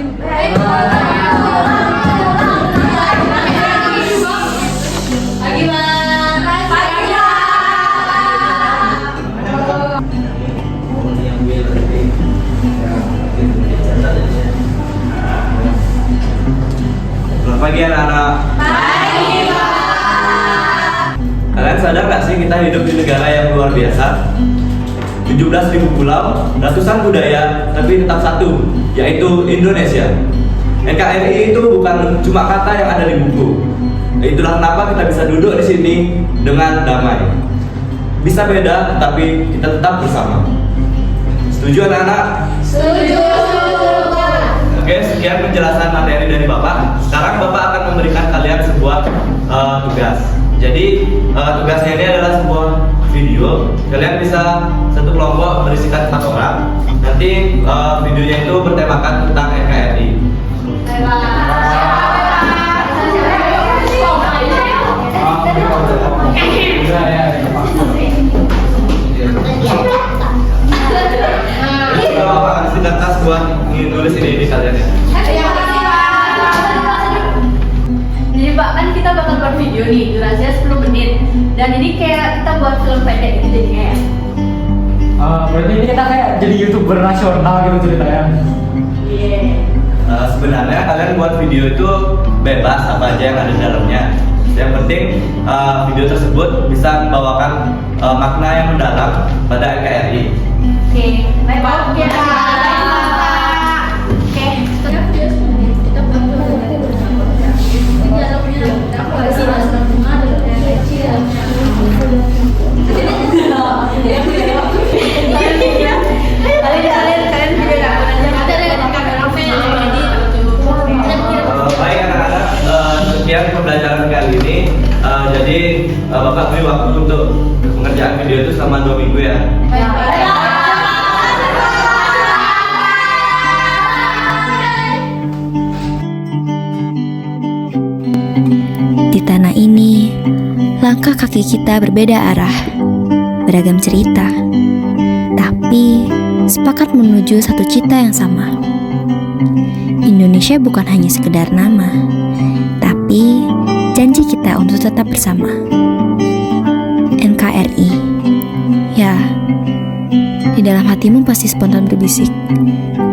Selamat pagi anak-anak. Pagi, Pak. Kalian sadar nggak sih kita hidup di negara yang luar biasa? 17.000 pulau, ratusan budaya, tapi tetap satu, yaitu Indonesia. NKRI itu bukan cuma kata yang ada di buku. Itulah kenapa kita bisa duduk di sini dengan damai. Bisa beda, tapi kita tetap bersama. Setuju anak-anak? Setuju. Oke, sekian penjelasan materi dari Bapak. Sekarang Bapak akan memberikan kalian sebuah tugas. Jadi tugasnya ini adalah sebuah video. Kalian bisa satu kelompok berisikan 4 orang. Nanti videonya itu bertemakan tentang NKRI. Bapak kasih kertas buat nulis ini kalian ya. Jadi Pak, kan kita bakal buat video nih, durasinya 10 menit. Dan ini kayak kita buat film pendek gitu jadinya ya. Berarti ini kita kayak jadi YouTuber nasional gitu ceritanya. Iya. Sebenarnya kalian buat video itu bebas apa aja yang ada di dalamnya. Yang penting video tersebut bisa membawakan makna yang mendalam pada NKRI. Oke, baik Pak. Oke, Pak. Oke. Kita buat Baik anak-anak, sekian pembelajaran kali ini. Jadi Bapak beri waktu untuk pengerjaan video itu selama 2 minggu ya. Di tanah ini, langkah kaki kita berbeda arah, beragam cerita, tapi sepakat menuju satu cita yang sama. Indonesia bukan hanya sekedar nama, tapi janji kita untuk tetap bersama. NKRI, ya, di dalam hatimu pasti spontan berbisik,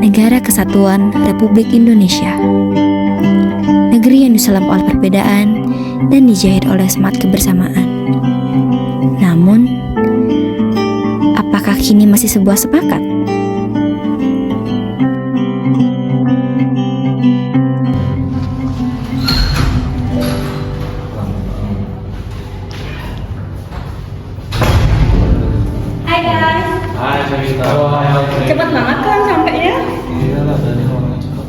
Negara Kesatuan Republik Indonesia. Negeri yang diselam oleh perbedaan dan dijahit oleh semangat kebersamaan. Namun, apakah kini masih sebuah sepakat? Hai guys. Hai, Sarita. Cepat banget kan sampainya? Iyalah, tadi orangnya cepat.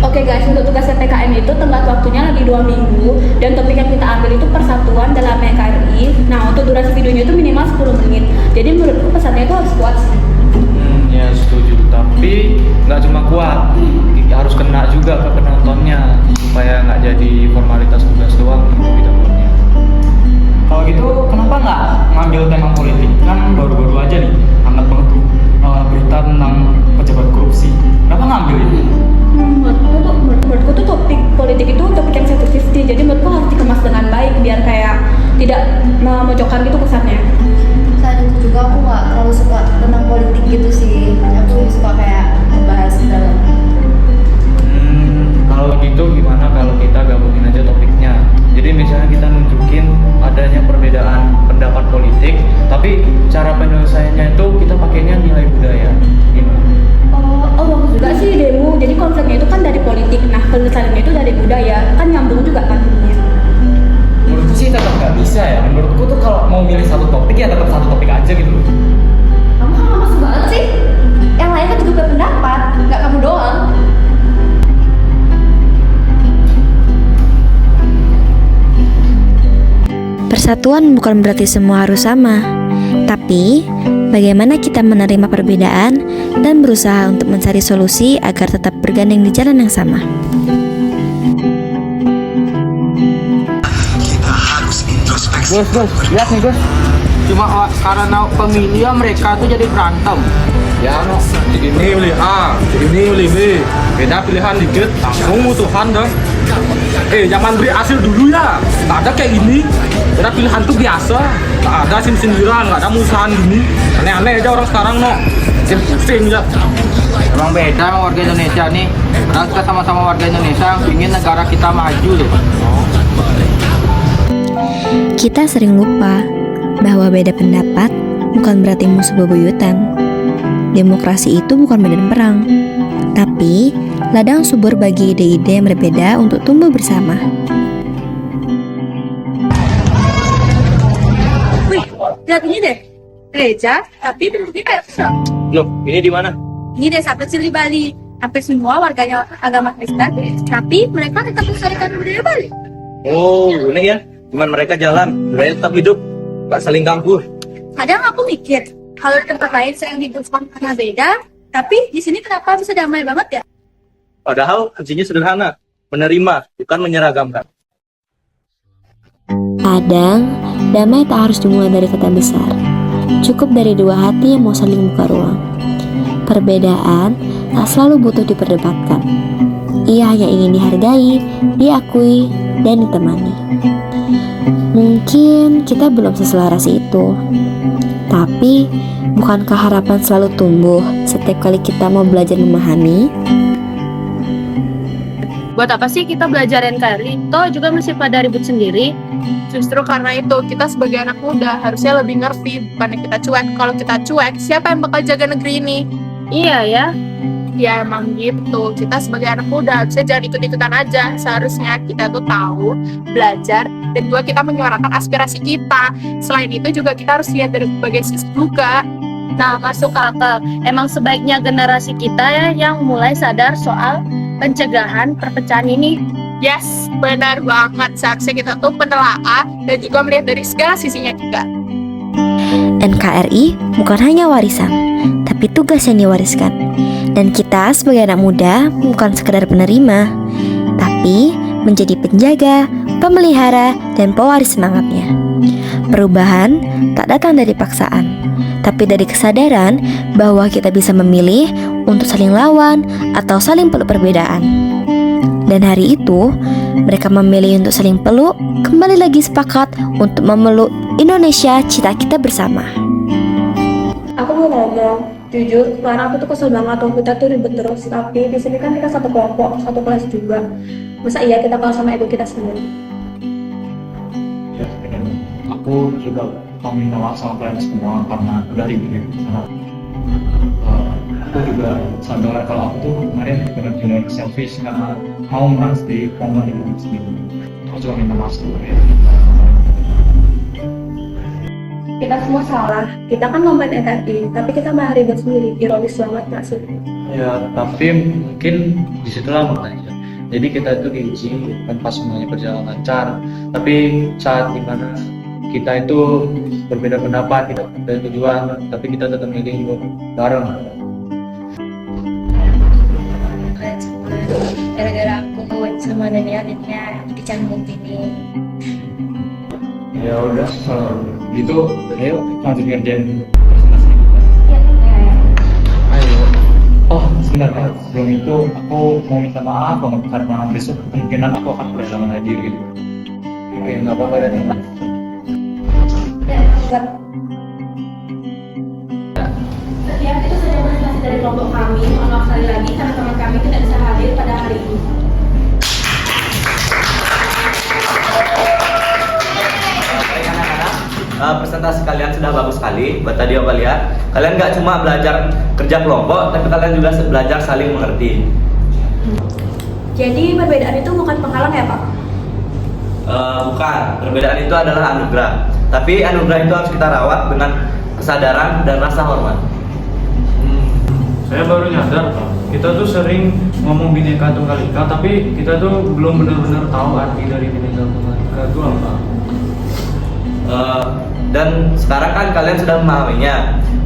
Oke guys, untuk tugas PPKM itu tenggat waktunya lagi 2 minggu dan topik yang kita ambil itu persatuan dalam NKRI. Nah, untuk durasi videonya itu minimal 10 menit. Jadi menurutku pesannya itu harus kuat sih. Ya setuju. Tapi nggak cuma kuat, harus kena juga ke penontonnya supaya nggak jadi formalitas tugas doang gitu di dalamnya. Kalau gitu, kenapa nggak ngambil tema politik? Kan baru-baru aja nih, hangat banget tuh berita tentang pejabat korupsi. Kenapa ngambil itu? Menurutku tuh topik politik itu topik yang sensitif, jadi menurutku harus dikemas dengan baik biar kayak tidak memojokkan gitu kesannya. Saat itu juga aku nggak terlalu suka tentang politik gitu sih. Aku suka kayak membahas dalam. Kalau gitu gimana kalau kita gabungin aja topiknya? Jadi misalnya kita nunjukin adanya perbedaan pendapat politik, tapi cara penyelesaiannya itu kita pakainya nilai budaya. Gimana? Oh bagus juga sih demo. Jadi konfliknya itu kan dari politik, nah penyelesaiannya itu dari budaya, kan nyambung juga kan ini. Menurutku sih tetap nggak bisa ya. Menurutku tuh kalau mau milih satu topik ya tetap satu topik aja gitu loh. Kamu kan lemes banget sih. Yang lain kan juga berpendapat, nggak kamu doang. Persatuan bukan berarti semua harus sama, tapi bagaimana kita menerima perbedaan dan berusaha untuk mencari solusi agar tetap bergandeng di jalan yang sama. Kita harus Gus, lihat nih Gus. Cuma karena pemilih mereka tuh jadi berantem. Ya no, ini milih A, ini milih B. Beda pilihan dikit, langsung mutuhan dah. Jangan beri hasil dulu ya. Tak ada kayak gini. Beda pilihan tuh biasa. Tak ada sindiran, nggak ada musuhan gini. Aneh-aneh aja orang sekarang no. Bikin pusing ya. Emang beda sama warga Indonesia nih. Padahal kita sama-sama warga Indonesia, ingin negara kita maju loh. Kita sering lupa bahwa beda pendapat bukan berarti musuh bebuyutan. Demokrasi itu bukan medan perang, tapi ladang subur bagi ide-ide yang berbeda untuk tumbuh bersama. Wih, lihat ini deh. Gereja, tapi bentuknya kayak pesawat. Loh, ini di mana? Ini desa kecil di Bali. Hampir semua warganya agama Kristen, tapi mereka tetap melestarikan budaya Bali. Oh, unik ya. Cuman mereka jalan, budaya tetap hidup, gak saling ganggu. Kadang aku mikir, kalau di tempat lain saya hidup karena beda, tapi di sini kenapa bisa damai banget ya? Padahal kuncinya sederhana, menerima, bukan menyeragamkan. Kadang, damai tak harus dimulai dari kata besar. Cukup dari dua hati yang mau saling buka ruang. Perbedaan tak selalu butuh diperdebatkan. Ia hanya ingin dihargai, diakui, dan ditemani. Mungkin kita belum seselaras itu, tapi bukankah harapan selalu tumbuh setiap kali kita mau belajar memahami? Buat apa sih kita belajar NKRI? Toh juga masih pada ribut sendiri. Justru karena itu, kita sebagai anak muda harusnya lebih ngerti, bukannya kita cuek. Kalau kita cuek, siapa yang bakal jaga negeri ini? Iya ya. Ya emang gitu, kita sebagai anak muda harusnya jangan ikut-ikutan aja. Seharusnya kita tuh tahu, belajar, dan juga kita menyuarakan aspirasi kita. Selain itu juga kita harus lihat dari berbagai sisi juga. Nah, masuk akal. Emang sebaiknya generasi kita ya yang mulai sadar soal pencegahan perpecahan ini. Yes, benar banget. Seharusnya kita tuh menelaah dan juga melihat dari segala sisinya juga. NKRI bukan hanya warisan, tapi tugas yang diwariskan. Dan kita sebagai anak muda bukan sekedar penerima, tapi menjadi penjaga, pemelihara, dan pewaris semangatnya. Perubahan tak datang dari paksaan, tapi dari kesadaran bahwa kita bisa memilih untuk saling lawan atau saling peluk perbedaan. Dan hari itu, mereka memilih untuk saling peluk, kembali lagi sepakat untuk memeluk Indonesia cita kita bersama. Aku mau ngomong, jujur, kemarin aku tuh kesel banget waktu kita tuh ribet terus. Tapi di sini kan kita satu kelompok, satu kelas juga. Masa iya kita kalah sama ego kita sendiri? Ya, aku juga mau minta maaf sama kalian semua karena udah ribet. Aku juga sadar kalau aku tuh kemarin benar-benar selfish, nggak mau merasa di momen ini sendiri. Aku cuma minta maaf dulu ya. Kita semua salah. Kita kan ngomongin NKRI, tapi kita malah ribet sendiri. Ironis banget nggak sih? Ya, tapi mungkin disitulah makanya. Jadi kita itu diuji kan pas semuanya berjalan lancar. Tapi saat dimana kita itu berbeda pendapat, tidak ada tujuan, tapi kita tetap milih bareng. Gara-gara aku sama Daniel jadinya dicambuk ini. Ya udah, kalau gitu, ayo lanjut ngerjain presentasi kita. Ayo. Oh, sebentar Pak. Sebelum itu, aku mau minta maaf banget karena besok kemungkinan aku akan kehilangan hadir gitu. Oke, nggak apa-apa dan Setiap itu saja presentasi dari kelompok kami. Mohon maaf sekali lagi karena teman kami tidak bisa hadir pada hari ini. Presentasi kalian sudah bagus sekali. Buat tadi apa lihat, kalian nggak cuma belajar kerja kelompok, tapi kalian juga belajar saling mengerti. Jadi perbedaan itu bukan penghalang ya Pak? Bukan, perbedaan itu adalah anugerah. Tapi anugerah itu harus kita rawat dengan kesadaran dan rasa hormat. saya baru nyadar Pak. Kita tuh sering ngomong Bhinneka Tunggal Ika, tapi kita tuh belum benar-benar tahu arti dari Bhinneka Tunggal Ika itu apa. Dan sekarang kan kalian sudah memahaminya.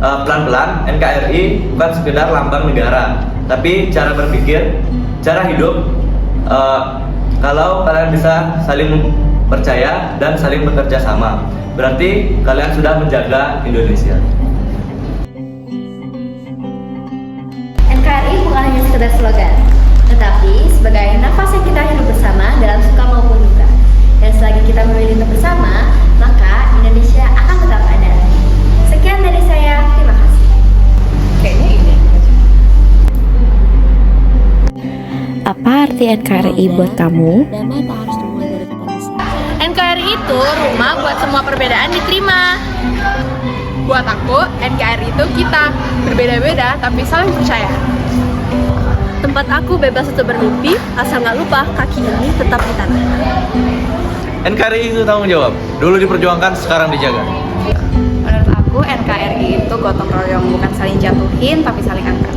Pelan-pelan NKRI bukan sekedar lambang negara, tapi cara berpikir, cara hidup. Kalau kalian bisa saling percaya, dan saling bekerja sama. Berarti kalian sudah menjaga Indonesia. NKRI bukan hanya sekedar slogan, tetapi sebagai nafas yang kita hidup bersama dalam suka maupun duka. Dan selagi kita memilih untuk bersama, maka Indonesia akan tetap ada. Sekian dari saya, terima kasih. Kayaknya ini. Apa arti NKRI buat kamu? Damai tak harus dimulai dari kata bisa. NKRI itu rumah buat semua perbedaan diterima. Buat aku, NKRI itu kita berbeda-beda tapi saling percaya. Tempat aku bebas untuk bermimpi, asal nggak lupa kaki ini tetap di tanah. NKRI itu tanggung jawab. Dulu diperjuangkan, sekarang dijaga. Menurut aku NKRI itu gotong royong, bukan saling jatuhin tapi saling angkat.